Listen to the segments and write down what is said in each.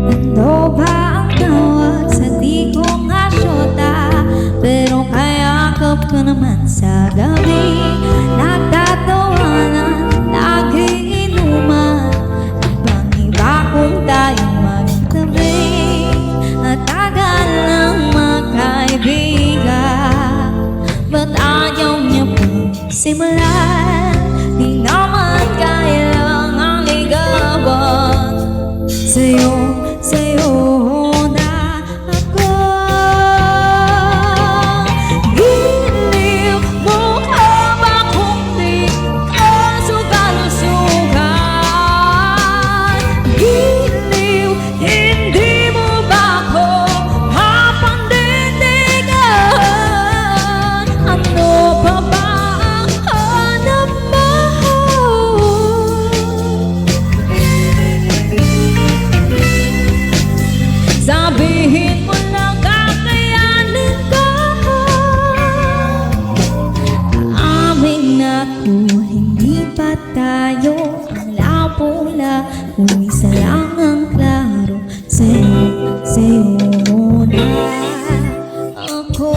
Ano ba ang tawag sa di ko nga syota? Pero kayakap ko naman sa gabi. Nagtatawanan, nagiinuman, ibang-iba kung tayo magtabi. At tagal ng magkaibigan, ba't ayaw niya pang simulan? Di naman kailangang ligawan. Sa'yo na ako. Giliw mo ka ba kung di ka sugal-sugal? Giliw, hindi mo ba ako mapandindigan? Ano pa ba ang hanap mo? Sabihin mo lang kakayanin ko. Amin na kung hindi pa tayo ang labo-labo, isa lang ang klaro. Sa'yo na ako.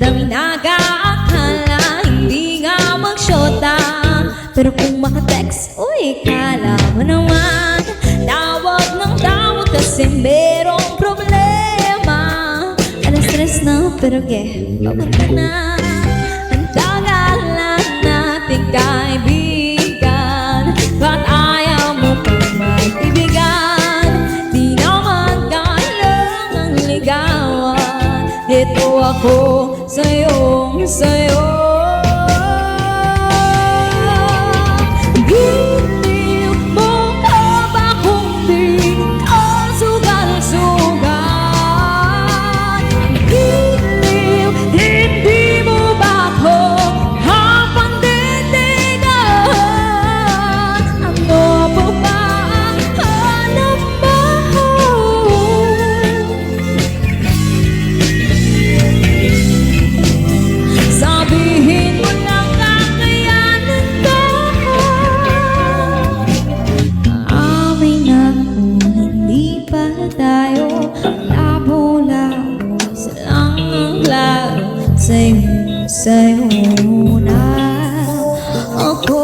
Dami nag-aakala hindi nga magsyota, pero kung makatext, uy, kala mo naman. Tawag ng tawag kasi merong problema. Alas 3 na, pero babag ka na. Ang tagal na nating kaibigan, ba't ayaw mo pang mag-ibigan? Di naman kailangang ligawan. Ito ako sa'yo. Giliw mo ka ba kung di ka sugal-sugal? Giliw, hindi mo ba ako mapandindigan? Ano po ba ang hanap mo? Sabihin mo lang kakayanin ko. Amin na kung hindi pa tayo labo-labo, isa lang ang laro. Sa'yo na ako.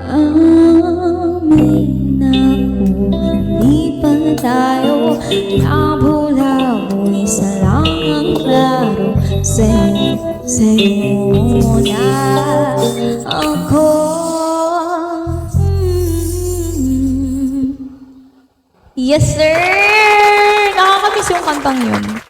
Amin na kung hindi pa tayo labo-labo, isa lang ang klaro. Sa'yo na ako. Yes, sir! Nakakamiss yung kantang yun.